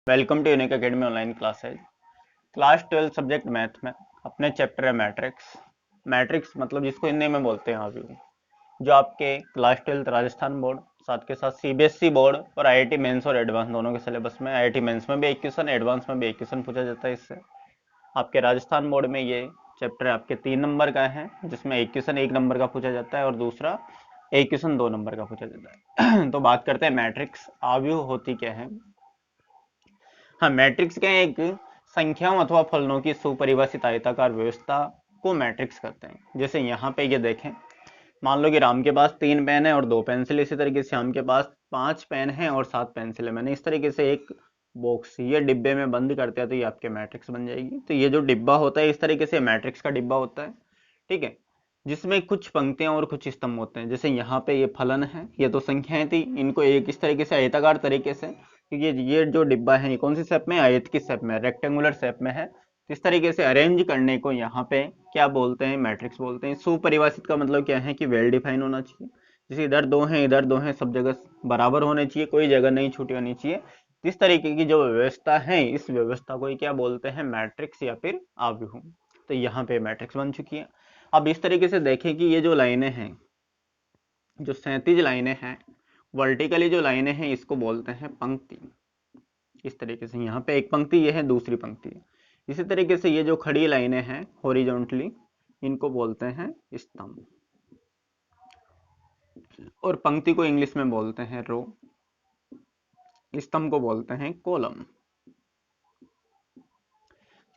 Welcome to unique academy online classes. Class 12 subject math में अपने chapter है matrix. Matrix मतलब जिसको हिंदी में बोलते हैं आव्यूह, जो आपके क्लास 12 राजस्थान बोर्ड साथ के साथ सीबीएसई बोर्ड और आईआईटी मेंस और एडवांस दोनों के सिलेबस में आईआईटी मेंस में भी एक क्वेश्चन, एडवांस में भी एक क्वेश्चन पूछा जाता है। इससे आपके राजस्थान बोर्ड में ये चैप्टर आपके 3 नंबर का है, जिसमें एक क्वेश्चन 1 नंबर का पूछा जाता है और दूसरा एक क्वेश्चन 2 नंबर का पूछा जाता है। तो बात करते हैं मैट्रिक्स आव्यूह होती क्या है। हाँ, मैट्रिक्स क्या है? एक संख्याओं अथवा फलनों की सुपरिभाषित आयताकार व्यवस्था को मैट्रिक्स कहते हैं। जैसे यहाँ पे ये देखें, मान लो कि राम के पास 3 पेन है और 2 पेंसिल, इसी तरीके से श्याम के पास 5 पेन है और 7 पेंसिल है। मैंने इस तरीके से एक बॉक्स ये डिब्बे में बंद करते हैं तो ये आपके मैट्रिक्स बन जाएगी। तो ये जो डिब्बा होता है इस तरीके से मैट्रिक्स का डिब्बा होता है, ठीक है, जिसमें कुछ पंक्तियां और कुछ स्तंभ होते हैं। जैसे यहाँ पे ये फलन है, ये तो संख्याएं थी, इनको एक इस तरीके से आयताकार तरीके से, क्योंकि ये जो डिब्बा है ये कौन सी शेप में, आयत की शेप में, रेक्टेंगुलर शेप में है, तो इस तरीके से अरेंज करने को यहाँ पे क्या बोलते हैं, मैट्रिक्स बोलते हैं। सुपरिभाषित का मतलब क्या है कि वेल डिफाइन होना चाहिए। जैसे इधर 2 हैं इधर 2 हैं, सब जगह बराबर होने चाहिए, कोई जगह नहीं छूटी होनी चाहिए। इस तरीके की जो व्यवस्था है, इस व्यवस्था को क्या बोलते हैं, मैट्रिक्स या फिर आव्यूह। तो यहाँ पे मैट्रिक्स बन चुकी है। अब इस तरीके से देखें कि ये जो लाइनें हैं, जो 37 लाइनें हैं, वर्टिकली जो लाइनें हैं इसको बोलते हैं पंक्ति। इस तरीके से यहाँ पे एक पंक्ति, ये है दूसरी पंक्ति। इसी तरीके से ये जो खड़ी लाइनें हैं हॉरिजॉन्टली, इनको बोलते हैं स्तंभ, और पंक्ति को इंग्लिश में बोलते हैं रो, स्तंभ को बोलते हैं कॉलम।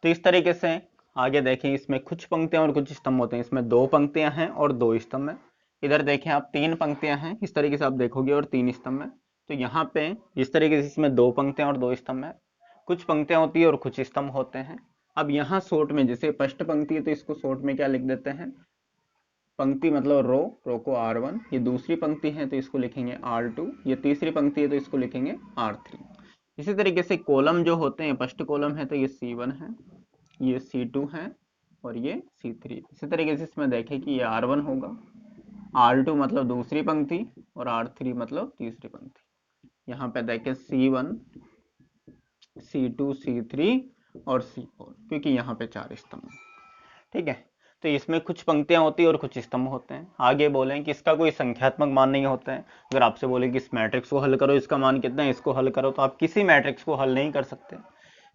तो इस तरीके से आगे देखें, इसमें कुछ पंक्तियां और कुछ स्तंभ होते हैं। इसमें 2 पंक्तियां हैं और 2 स्तंभ हैं। इधर देखें आप, 3 पंक्तियां हैं, इस तरीके से आप देखोगे, और 3 स्तंभ हैं। तो यहाँ पे इस तरीके से इसमें 2 पंक्तियां और 2 स्तंभ हैं। कुछ पंक्तियां होती है और कुछ स्तंभ होते हैं। अब यहाँ शॉर्ट में, जैसे फर्स्ट पंक्ति है तो इसको शॉर्ट में क्या लिख देते हैं, पंक्ति मतलब रो, रो को R1। ये दूसरी पंक्ति है तो इसको लिखेंगे R2। ये तीसरी पंक्ति है तो इसको लिखेंगे R3। इसी तरीके से कॉलम जो होते हैं, फर्स्ट कॉलम है तो ये C1 है, ये C2 है और ये C3। इसी तरीके से इसमें देखें कि ये R1 होगा, R2 मतलब दूसरी पंक्ति और R3 मतलब तीसरी पंक्ति। यहाँ पे देखें C1, C2, C3 और C4, क्योंकि यहाँ पे 4 स्तंभ, ठीक है। तो इसमें कुछ पंक्तियां होती है और कुछ स्तंभ होते हैं। आगे बोलें कि इसका कोई संख्यात्मक मान नहीं होता है। अगर आपसे बोले कि इस मैट्रिक्स को हल करो, इसका मान कितना है, इसको हल करो, तो आप किसी मैट्रिक्स को हल नहीं कर सकते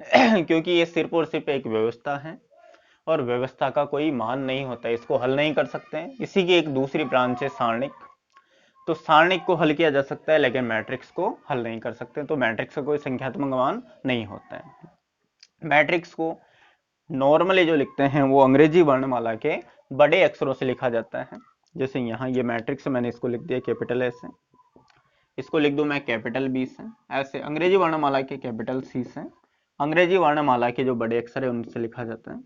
क्योंकि ये सिर्फ और सिर्फ एक व्यवस्था है और व्यवस्था का कोई मान नहीं होता है, इसको हल नहीं कर सकते हैं। इसी की एक दूसरी ब्रांच है सारणिक। तो सारणिक को हल किया जा सकता है लेकिन मैट्रिक्स को हल नहीं कर सकते। तो मैट्रिक्स का कोई संख्यात्मक मान नहीं होता है। मैट्रिक्स को नॉर्मली जो लिखते हैं वो अंग्रेजी वर्णमाला के बड़े अक्षरों से लिखा जाता है। जैसे यहाँ ये मैट्रिक्स, मैंने इसको लिख दिया कैपिटल ए से, इसको लिख दूं मैं कैपिटल बी से। ऐसे अंग्रेजी वर्णमाला के कैपिटल सी से, अंग्रेजी वर्णमाला के जो बड़े अक्षर है उनसे लिखा जाता है।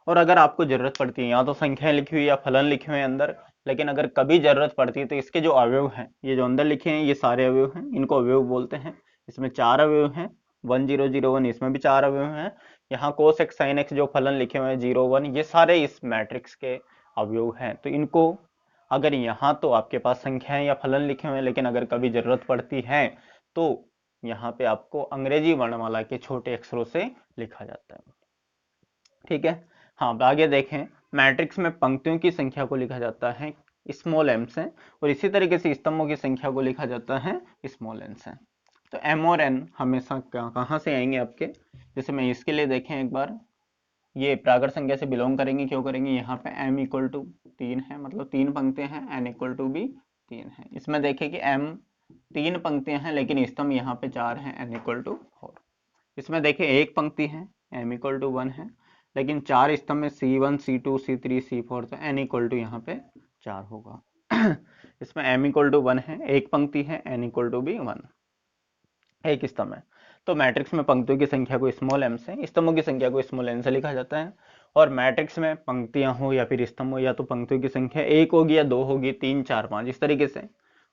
और अगर आपको जरूरत पड़ती है, यहाँ तो संख्याएं लिखी हुई या फलन लिखे हुए हैं अंदर, लेकिन अगर कभी जरूरत पड़ती है तो इसके जो अवयव हैं, ये जो अंदर लिखे हैं ये सारे अवयव हैं, इनको अवयव बोलते हैं। इसमें 4 अवयव हैं, 1 0 0 1, इसमें भी 4 अवयव हैं। यहाँ कोस एक्स साइन एक्स जो फलन लिखे हुए हैं 0 1, ये सारे इस मैट्रिक्स के अवयव हैं। तो इनको, अगर यहाँ तो आपके पास संख्याएं या फलन लिखे हुए हैं, लेकिन अगर कभी जरूरत पड़ती है तो यहाँ पे आपको अंग्रेजी वर्णमाला के छोटे अक्षरों से लिखा जाता है, ठीक है। हाँ, आगे देखें, मैट्रिक्स में पंक्तियों की संख्या को लिखा जाता है स्मॉल m से, और इसी तरीके से स्तंभों की संख्या को लिखा जाता है स्मॉल n से। तो m और n हमेशा कहाँ से आएंगे आपके, जैसे मैं इसके लिए देखें एक बार, ये प्राकृत संख्या से बिलोंग करेंगे। क्यों करेंगे, यहाँ पे m इक्वल टू 3 है, मतलब 3 पंक्तियां हैं, n इक्वल टू भी 3 है। इसमें देखें कि m 3 पंक्तियां हैं लेकिन स्तंभ यहाँ पे 4 हैं, n इक्वल टू 4। इसमें देखें एक पंक्ति है, m इक्वल टू 1 है, लेकिन 4 स्तंभ में C1, C2, C3, C4, तो n इक्वल टू यहाँ पे 4 होगा इसमें m इक्वल टू 1 है, एक पंक्ति है, n इक्वल टू भी 1, एक स्तंभ है। तो मैट्रिक्स में पंक्तियों की संख्या को स्मॉल m से, स्तंभों की संख्या को स्मॉल n से लिखा जाता है। और मैट्रिक्स में पंक्तियां हो या फिर स्तंभ हो, या तो पंक्तियों की संख्या 1 होगी या 2 होगी, 3 4 5 इस तरीके से।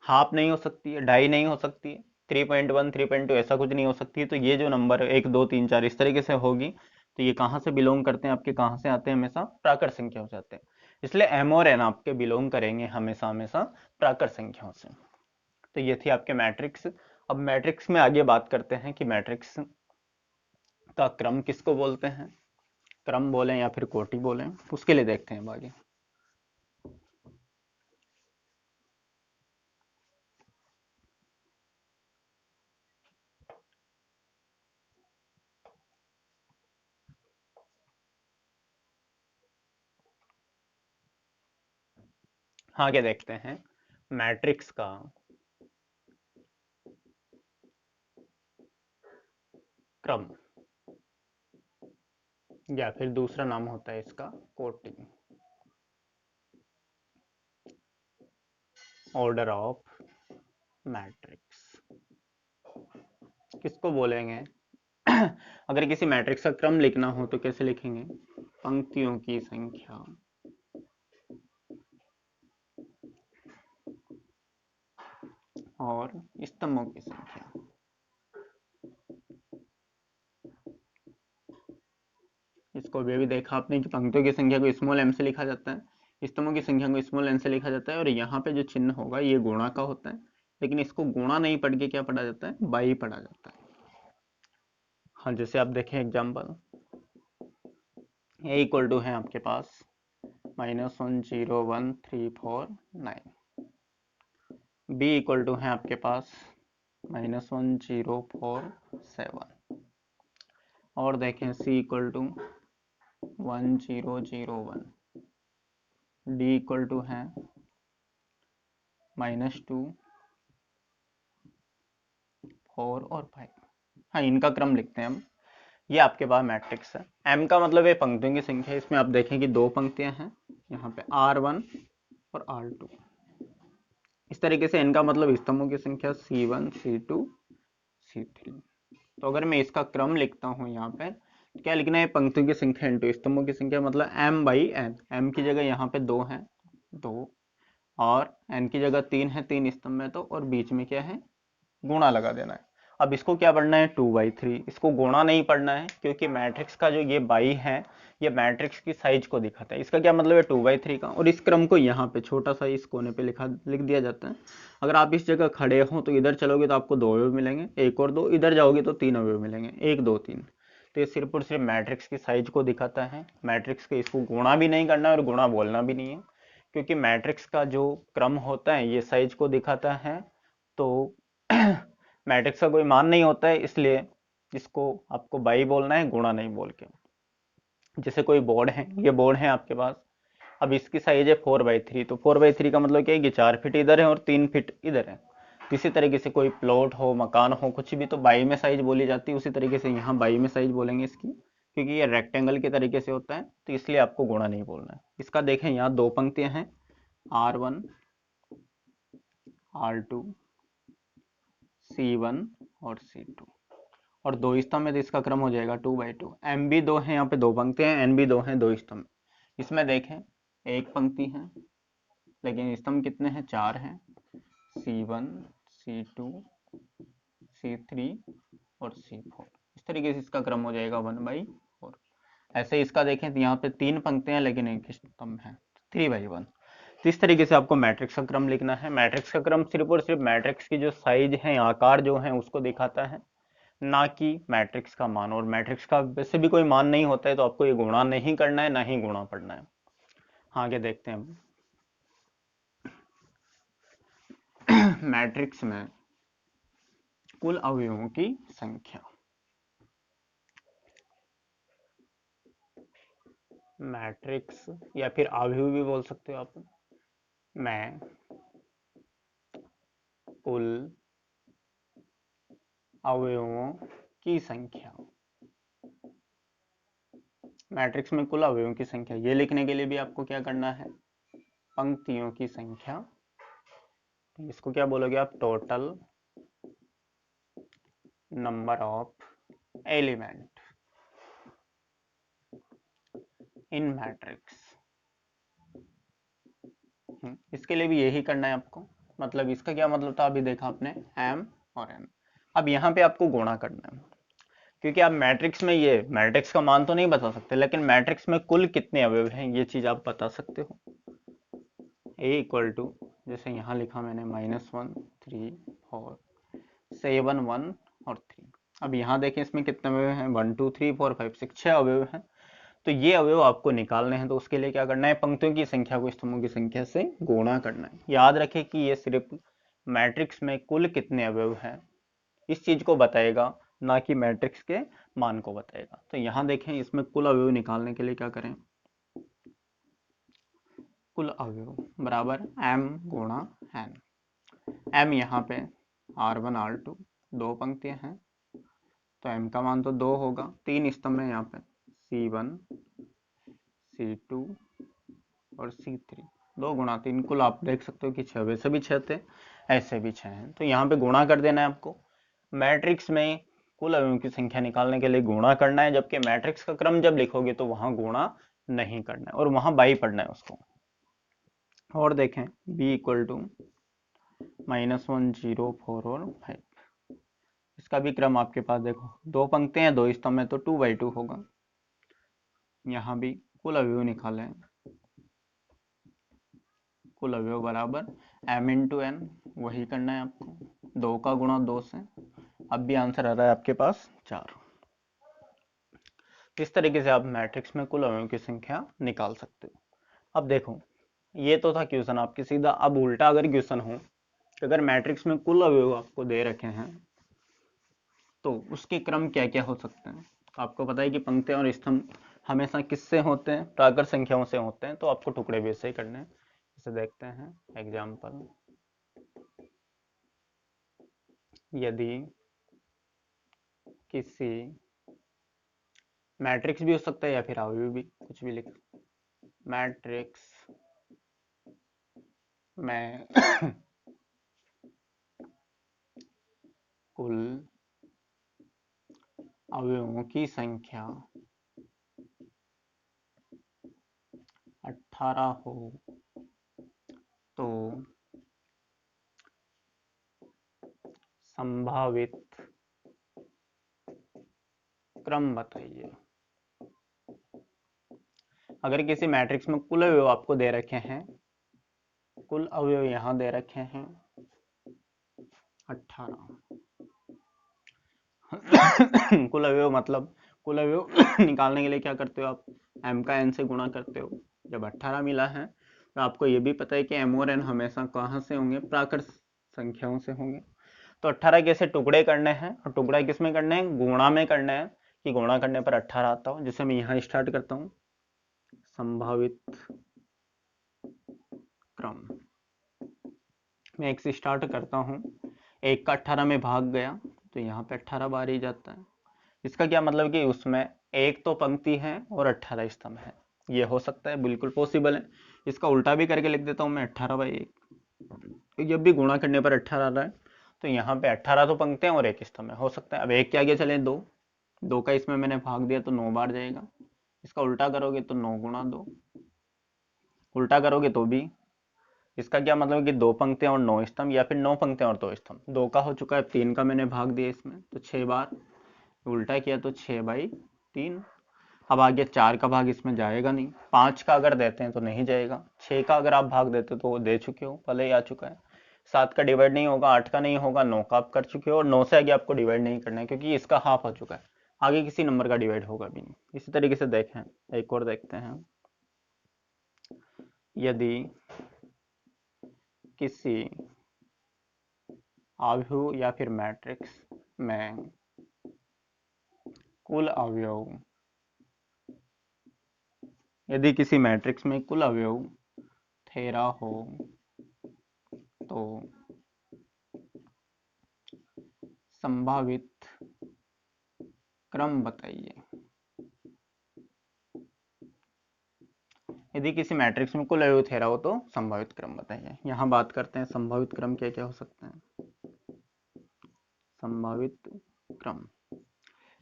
हाफ नहीं हो सकती है, ढाई नहीं हो सकती है, 3.1 3.2 ऐसा कुछ नहीं हो सकती है। तो ये जो नंबर 1 2 3 4 इस तरीके से होगी, तो ये कहाँ से बिलोंग करते हैं, आपके कहाँ से आते हैं, हमेशा प्राकृत संख्या हो जाते हैं। इसलिए m और n आपके बिलोंग करेंगे हमेशा हमेशा प्राकृत संख्याओं से। तो ये थी आपके मैट्रिक्स। अब मैट्रिक्स में आगे बात करते हैं कि मैट्रिक्स का क्रम किसको बोलते हैं, क्रम बोलें या फिर कोटि बोलें, उसके लिए देखते हैं आगे। आगे देखते हैं मैट्रिक्स का क्रम, या फिर दूसरा नाम होता है इसका कोटि, ऑर्डर ऑफ मैट्रिक्स किसको बोलेंगे। अगर किसी मैट्रिक्स का क्रम लिखना हो तो कैसे लिखेंगे, पंक्तियों की संख्या और स्तंभों की संख्या। इसको भी देखा आपने कि पंक्तियों की संख्या को स्मॉल m से लिखा जाता है, स्तंभों की संख्या को स्मॉल n से लिखा जाता है, और यहाँ पे जो चिन्ह होगा ये गुणा का होता है, लेकिन इसको गुणा नहीं पढ़ के क्या पढ़ा जाता है, बाई पढ़ा जाता है। हाँ, जैसे आप देखें एग्जाम्पल, ए इक्वल टू है आपके पास -1 0 1 3 4 9, बी इक्वल टू है आपके पास -1 0 4 7, और देखें c equal to 1 0 0 1, d equal to है -2 4 और 5। हाँ, इनका क्रम लिखते हैं हम। ये आपके पास मैट्रिक्स है। m का मतलब है पंक्तियों की संख्या। इसमें आप देखें कि दो पंक्तियां हैं, यहाँ पे R1 और R2। इस तरीके से n का मतलब स्तंभों की संख्या C1 C2 C3। तो अगर मैं इसका क्रम लिखता हूँ यहाँ पे, तो क्या लिखना है, पंक्तियों की संख्या इंटू स्तंभों की संख्या, मतलब m/n। m की जगह यहाँ पे 2 है 2, और n की जगह 3 है 3 स्तंभ में, तो और बीच में क्या है, गुणा लगा देना है। अब इसको क्या पढ़ना है, 2/3। इसको गुणा नहीं पढ़ना है, क्योंकि मैट्रिक्स का जो ये बाई है ये मैट्रिक्स की साइज को दिखाता है। इसका क्या मतलब है, 2/3 का। और इस क्रम को यहाँ पे छोटा सा इस कोने पे लिख दिया जाता है। अगर आप इस जगह खड़े हो तो इधर चलोगे तो आपको 2 अवयव मिलेंगे, 1 और 2, इधर जाओगे तो 3 अवयव मिलेंगे, 1 2 3। तो ये सिर्फ और सिर्फ मैट्रिक्स की साइज को दिखाता है। मैट्रिक्स के इसको गुणा भी नहीं करना है और गुणा बोलना भी नहीं है, क्योंकि मैट्रिक्स का जो क्रम होता है ये साइज को दिखाता है। तो मैट्रिक्स का कोई मान नहीं होता है, इसलिए इसको आपको बाई बोलना है, गुणा नहीं बोल के। जैसे कोई बोर्ड है, ये बोर्ड है आपके पास, अब इसकी साइज है 4/3, तो 4/3 का मतलब क्या है कि 4 फीट इधर है और 3 फीट इधर है। इसी तरीके से कोई प्लॉट हो, मकान हो, कुछ भी, तो बाई में साइज बोली जाती है। उसी तरीके से यहाँ बाई में साइज बोलेंगे इसकी, क्योंकि ये रेक्टेंगल के तरीके से होता है, तो इसलिए आपको गुणा नहीं बोलना है। इसका देखें, यहाँ दो पंक्तियां हैं, R1 R2 C1 और C2, और दो स्तंभ में तो इसका क्रम हो जाएगा 2/2। एम भी दो है, यहाँ पे दो पंक्तियां हैं, एन भी दो हैं, दो स्तंभ। इसमें देखें एक पंक्ति है, लेकिन स्तंभ कितने हैं, 4 हैं, C1 C2 C3 और C4। इस तरीके से इसका क्रम हो जाएगा 1/4। ऐसे इसका देखें तो यहाँ पे 3 पंक्तियां हैं लेकिन एक स्तंभ है, 3/1। तो इस तरीके से आपको मैट्रिक्स का क्रम लिखना है। मैट्रिक्स का क्रम सिर्फ और सिर्फ मैट्रिक्स की जो साइज है, आकार जो है, उसको दिखाता है, ना कि मैट्रिक्स का मान। और मैट्रिक्स का वैसे भी कोई मान नहीं होता है, तो आपको ये गुणा नहीं करना है, ना ही गुणा पढ़ना है। हाँ, आगे देखते हैं। मैट्रिक्स में कुल अवयवों की संख्या। मैट्रिक्स या फिर अवयव भी बोल सकते हो आप, में कुल अवयवों की संख्या। मैट्रिक्स में कुल अवयवों की संख्या, ये लिखने के लिए भी आपको क्या करना है, पंक्तियों की संख्या। इसको क्या बोलोगे आप, total number of element in matrix. इसके लिए भी यही करना है आपको। मतलब इसका क्या मतलब था, अभी देखा आपने m और n। अब यहाँ पे आपको गुणा करना है, क्योंकि आप मैट्रिक्स में ये मैट्रिक्स का मान तो नहीं बता सकते, लेकिन मैट्रिक्स में कुल कितने अवयव हैं ये चीज आप बता सकते हो। a इक्वल टू, जैसे यहाँ लिखा मैंने, -1 3 4 7 1 और 3। अब यहाँ देखें इसमें कितने अवयव हैं, 1 2 3 4 5 6, 6 अवयव हैं। तो ये अवयव आपको निकालने हैं, तो उसके लिए क्या करना है, पंक्तियों की संख्या को स्तंभों की संख्या से गुणा करना है। याद रखें कि ये सिर्फ मैट्रिक्स में कुल कितने अवयव हैं इस चीज को बताएगा, ना कि मैट्रिक्स के मान को बताएगा। तो यहाँ देखें इसमें कुल अवयव निकालने के लिए क्या करें, कुल अवयव बराबर m गुणा n। m यहाँ पे r1 r2 दो पंक्तियां हैं, तो m का मान तो 2 होगा। 3 स्तंभ है यहाँ पे, c1 c2 और c3, 2 गुणा 3, कुल आप देख सकते हो कि 6, वैसे भी 6 थे ऐसे भी 6 हैं। तो यहाँ पे गुणा कर देना है आपको। मैट्रिक्स में कुल अवयवों की संख्या निकालने के लिए गुणा करना है, जबकि मैट्रिक्स का क्रम जब लिखोगे तो वहां गुणा नहीं करना है और वहां बाई पढ़ना है उसको। और देखें b इक्वल टू -1 0 4 और 5, इसका भी क्रम आपके पास देखो, 2 पंक्तियां हैं 2 स्तंभ में, तो 2/2 होगा। यहाँ भी कुल अवयव निकाले, कुल अवयव बराबर m इंटू n, वही करना है आपको, 2 का गुणा 2 से। अब भी आंसर आ रहा है आपके पास 4। इस तरीके से आप मैट्रिक्स में कुल अवयवों की संख्या निकाल सकते हो। अब देखो ये तो था क्वेश्चन आपके सीधा। अब उल्टा अगर क्वेश्चन हो कि अगर मैट्रिक्स में कुल अवयव आपको दे रखे हैं तो उसके क्रम क्या क्या हो सकते हैं। आपको पता है कि पंक्तियां और स्तंभ हमेशा किससे होते हैं, प्राकृत संख्याओं से होते हैं, तो आपको टुकड़े भी ऐसे करने हैं। इसे देखते हैं एग्जाम्पल, यदि किसी मैट्रिक्स भी हो सकता है या फिर अवयव भी, कुछ भी लिख, मैट्रिक्स में कुल अवयवों की संख्या 18 हो तो संभावित क्रम बताइए। अगर किसी मैट्रिक्स में कुल अवयव आपको दे रखे हैं, कुल अवयव यहां दे रखे हैं 18 कुल अवयव मतलब कुल अवयव निकालने के लिए क्या करते हो आप, m का n से गुणा करते हो। जब 18 मिला है तो आपको ये भी पता है कि m और n हमेशा कहाँ से होंगे, प्राकृत संख्याओं से होंगे। तो 18 कैसे टुकड़े करने हैं, और टुकड़ा किस में करने हैं, गुणा में करना है, कि गुणा करने पर 18 आता हो। जिसे मैं यहाँ स्टार्ट करता हूँ, संभावित क्रम, मैं 1 से स्टार्ट करता हूँ, 1 का 18 में भाग गया तो यहाँ पे 18 बार ही जाता है। इसका क्या मतलब कि उसमें एक तो पंक्ति है और 18 स्तंभ है, ये हो सकता है, बिल्कुल पॉसिबल है। इसका उल्टा भी करके लिख देता हूँ मैं, 18/1, जब भी गुणा करने पर 18 आ रहा है तो यहाँ पे 18 तो पंक्तियां और 1 स्तंभ है, हो सकता है। अब 1 के आगे चले 2, 2 का इसमें मैंने भाग दिया तो 9 बार जाएगा। इसका उल्टा करोगे तो 9 गुणा 2, उल्टा करोगे तो भी। इसका क्या मतलब कि 2 पंक्तियां और 9 स्तंभ, या फिर 9 पंक्तियां और 2 स्तंभ। 2 का हो चुका है, 3 का मैंने भाग दिया इसमें तो 6 बार, उल्टा किया तो 6/3। अब आगे 4 का भाग इसमें जाएगा नहीं, 5 का अगर देते हैं तो नहीं जाएगा, 6 का अगर आप भाग देते तो वो दे चुके हो, पहले ही आ चुका है। 7 का डिवाइड नहीं होगा, 8 का नहीं होगा, 9 का आप कर चुके हो, और 9 से आगे आपको डिवाइड नहीं करना है क्योंकि इसका हाफ हो चुका है, आगे किसी नंबर का डिवाइड होगा भी नहीं। इसी तरीके से देखें, एक और देखते हैं, यदि किसी अवयव या फिर मैट्रिक्स में कुल अवयव, यदि किसी मैट्रिक्स में कुल अवयव 13 हो तो संभावित क्रम बताइए। यदि किसी मैट्रिक्स में कुल अवयव 13 हो तो संभावित क्रम बताइए। यहाँ बात करते हैं संभावित क्रम क्या क्या हो सकते हैं। संभावित क्रम,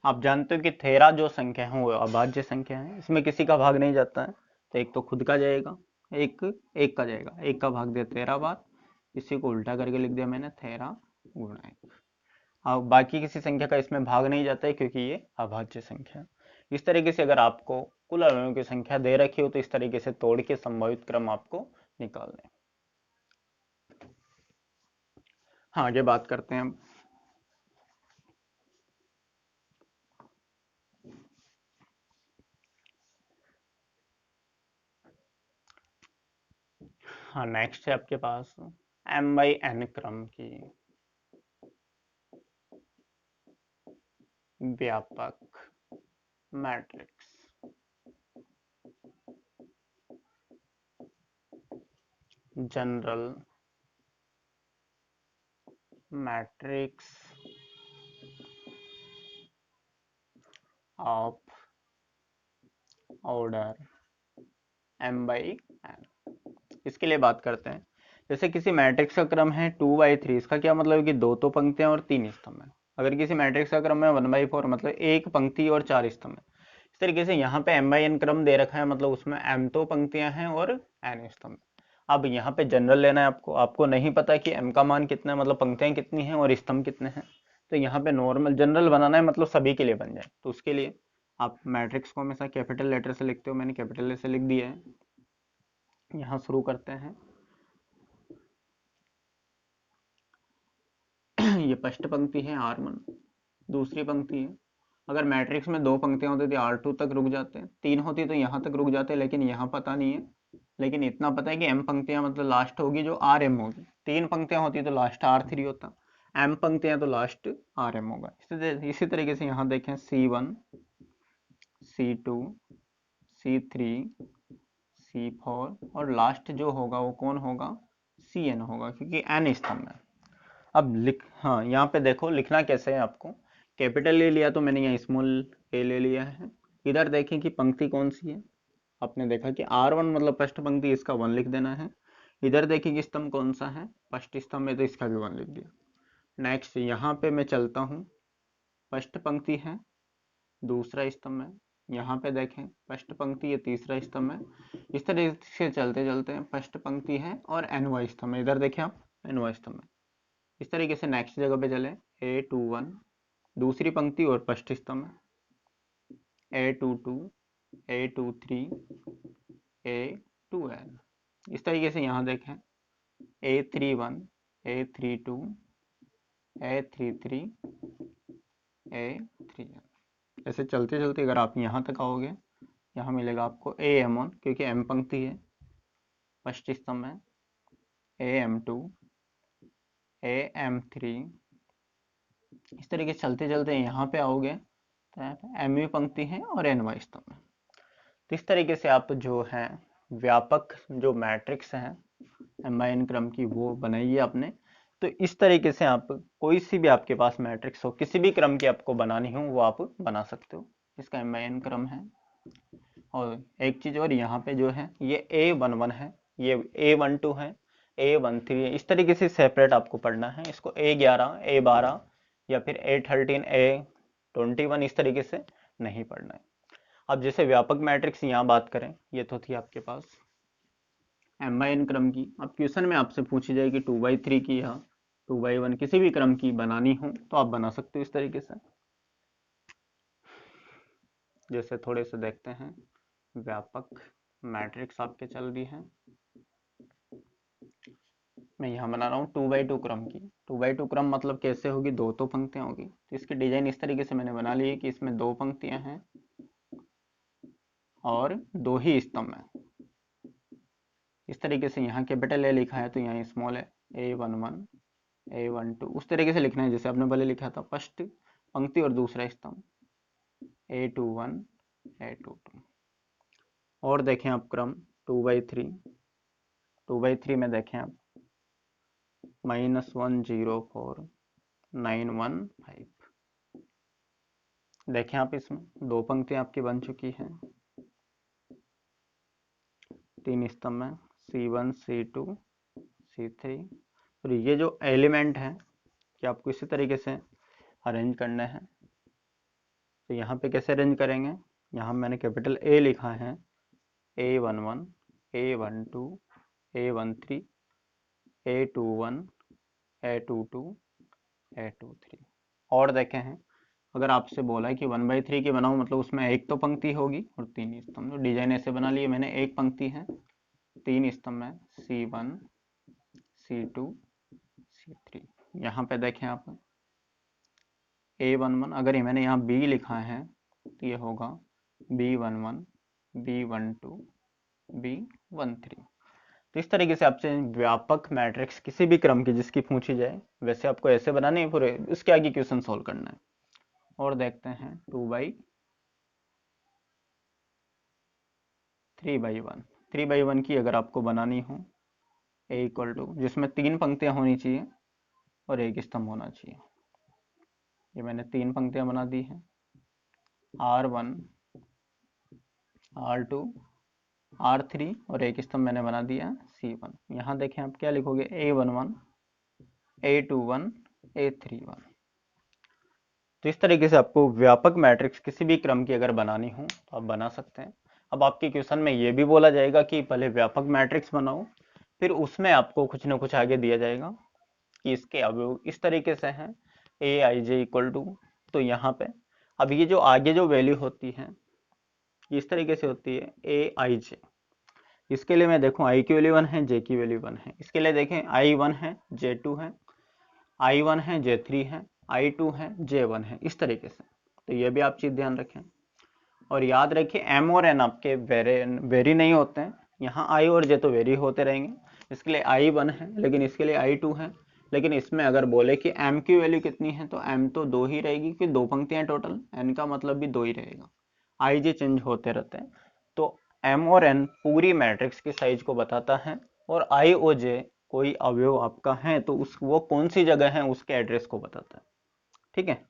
आप जानते हो कि 13 जो संख्या है वो अभाज्य संख्या है, इसमें किसी का भाग नहीं जाता है, तो एक तो खुद का जाएगा, एक एक का जाएगा, एक का भाग दिया 13 बार, इसी को उल्टा करके लिख दिया मैंने 13 गुणा 1। अब बाकी किसी संख्या का इसमें भाग नहीं जाता है क्योंकि ये अभाज्य संख्या। इस तरीके से अगर आपको कुल अवयवों की संख्या दे रखी हो तो इस तरीके से तोड़ के संभावित क्रम आपको निकालने हैं। हाँ, आगे बात करते हैं। हाँ, नेक्स्ट है आपके पास m/n क्रम की व्यापक matrix. General matrix of order m/n। इसके लिए बात करते हैं। जैसे किसी मैट्रिक्स का क्रम है 2/3, इसका क्या मतलब है कि दो तो पंक्तियां और तीन स्तंभ है। अगर किसी मैट्रिक्स का क्रम है 1/4, मतलब एक पंक्ति और चार स्तंभ है। इस तरीके से यहाँ पे m/n क्रम दे रखा है, मतलब उसमें m तो पंक्तियां हैं और n स्तंभ। अब यहाँ पे जनरल लेना है आपको। आपको नहीं पता कि m का मान कितना है, मतलब पंक्तियां कितनी हैं और स्तंभ कितने हैं। तो यहाँ पे नॉर्मल जनरल बनाना है, मतलब सभी के लिए बन जाए। तो उसके लिए आप मैट्रिक्स को हमेशा कैपिटल लेटर से लिखते हो, मैंने कैपिटल लेटर से लिख दिया है। यहाँ शुरू करते हैं। ये फर्स्ट पंक्ति है R1, दूसरी पंक्ति है। अगर मैट्रिक्स में दो पंक्तियां होती तो R2 तक रुक जाते हैं, तीन होती तो यहाँ तक रुक जाते, लेकिन यहाँ पता नहीं है। लेकिन इतना पता है कि m पंक्तियां मतलब लास्ट होगी जो Rm होगी। तीन पंक्तियां होती तो लास्ट R3 होता, m पंक्तियां तो लास्ट Rm होगा। इसी तरीके से यहाँ देखें C1, C2, C3, C4 और लास्ट जो होगा वो कौन होगा, Cn होगा, क्योंकि n स्तंभ है। अब हाँ, यहाँ पे देखो लिखना कैसे है आपको। कैपिटल ले लिया तो मैंने यहाँ स्मॉल ए ले लिया है। इधर देखें कि पंक्ति कौन सी है। आपने देखा कि R1 मतलब फर्स्ट पंक्ति, इसका 1 लिख देना है। इधर देखिए कि स्तंभ कौन सा है, फर्स्ट स्तंभ में, तो इसका भी 1 लिख दिया। नेक्स्ट यहाँ पे मैं चलता हूँ, फर्स्ट पंक्ति है, दूसरा स्तंभ है। यहाँ पे देखें फर्स्ट पंक्ति, ये तीसरा स्तंभ है। इस तरह से चलते चलते फर्स्ट पंक्ति है और nवां स्तंभ है। इधर देखें आप, nवां स्तंभ है। इस तरीके से नेक्स्ट जगह पे चले, A21 दूसरी पंक्ति और फर्स्ट स्तंभ है, A22, A23, A2n। इस तरीके से यहाँ देखें A31, A32, A33, A3n। ऐसे चलते चलते अगर आप यहाँ तक आओगे, यहाँ मिलेगा आपको AM1, क्योंकि m पंक्ति है, फर्स्ट स्तंभ है, AM2, AM3। इस तरीके से चलते चलते यहाँ पे आओगे तो यहाँ पे एमवी पंक्ति है और एनवाई स्तंभ है। तो इस तरीके से आप जो है व्यापक जो मैट्रिक्स है m/n क्रम की वो बनाइए आपने। तो इस तरीके से आप कोई सी भी आपके पास मैट्रिक्स हो, किसी भी क्रम की आपको बनानी हो, वो आप बना सकते हो। इसका m/n क्रम है। और एक चीज और, यहाँ पे जो है ये A11 है, ये A12 है, A13 है। इस तरीके से सेपरेट आपको पढ़ना है। इसको A11, A12 या फिर A13, A21 इस तरीके से नहीं पढ़ना है। अब जैसे व्यापक मैट्रिक्स यहाँ बात करें, ये तो थी आपके पास m/n क्रम की। अब क्वेश्चन में आपसे पूछी जाएगी 2/3 की या 2/1 किसी भी क्रम की बनानी हो तो आप बना सकते हो इस तरीके से। जैसे थोड़े से देखते हैं, व्यापक मैट्रिक्स आपके चल रही है। मैं यहाँ बना रहा हूँ 2/2 क्रम की। 2/2 क्रम मतलब कैसे होगी, दो तो पंक्तियां होगी। तो इसकी डिजाइन इस तरीके से मैंने बना ली है कि इसमें दो पंक्तियां हैं और दो ही स्तंभ है। इस तरीके से यहाँ कैपिटल ए लिखा है तो यहाँ स्मॉल है, A11, A12 उस तरीके से लिखना है जैसे आपने पहले लिखा था, फर्स्ट पंक्ति और दूसरा स्तंभ, A21, A22। और देखें आप क्रम 2/3, 2/3 में देखें आप -104, 915। देखें आप, इसमें दो पंक्तियां आपकी बन चुकी हैं, तीन स्तंभ में C1, C2, C3। और ये जो एलिमेंट है कि आपको इसी तरीके से अरेंज करना है। तो यहाँ पे कैसे अरेंज करेंगे, यहाँ मैंने कैपिटल A लिखा है, A11, A12, A13, A21, A22, A23। और देखें हैं, अगर आपसे बोला है कि 1/3 की बनाऊं, मतलब उसमें एक तो पंक्ति होगी और तीन स्तंभ। तो डिजाइन ऐसे बना लिए मैंने, एक पंक्ति है, तीन स्तंभ है, C1, C2, C3। यहाँ पे देखें आप A11, अगर ये मैंने यहाँ B लिखा है तो ये होगा B11, B12, B13। तो इस तरीके से आपसे व्यापक मैट्रिक्स किसी भी क्रम की जिसकी पूछी जाए वैसे आपको ऐसे बनाने है पूरे, उसके आगे क्वेश्चन सॉल्व करना है। और देखते हैं 2/3/1, 3/1 की अगर आपको बनानी हो ए इक्वल टू, जिसमें 3 पंक्तियां होनी चाहिए और एक स्तंभ होना चाहिए। ये मैंने 3 पंक्तियां बना दी हैं, R1, R2, R3 और एक स्तंभ मैंने बना दिया C1। यहाँ देखें आप क्या लिखोगे, A11, A21, A31। तो इस तरीके से आपको व्यापक मैट्रिक्स किसी भी क्रम की अगर बनानी हो तो आप बना सकते हैं। अब आपके क्वेश्चन में ये भी बोला जाएगा कि पहले व्यापक मैट्रिक्स बनाओ, फिर उसमें आपको कुछ ना कुछ आगे दिया जाएगा कि इसके अवयव इस तरीके से हैं, ए आई जे इक्वल टू, तो यहाँ पे अब ये जो आगे जो वैल्यू होती है इस तरीके से होती है ए आई जे। इसके लिए मैं देखूं आई की वैल्यू 1 है, जे की वैल्यू 1 है। इसके लिए देखें I1 है, J2 है, I1 है, J3 है, I2 है, J1 है, इस तरीके से। तो ये भी आप चीज ध्यान रखें और याद रखिए M और N आपके वेरी नहीं होते हैं। यहाँ I और J तो वेरी होते रहेंगे। इसके लिए I1 है लेकिन इसके लिए I2 है, लेकिन इसमें अगर बोले कि M की वैल्यू कितनी है तो M तो 2 ही रहेगी क्योंकि 2 पंक्तियां टोटल, N का मतलब भी 2 ही रहेगा। I J चेंज होते रहते हैं। तो M और N पूरी मैट्रिक्स की साइज को बताता है और I और J कोई अवयव आपका है तो उस वो कौन सी जगह है उसके एड्रेस को बताता है। ठीक है।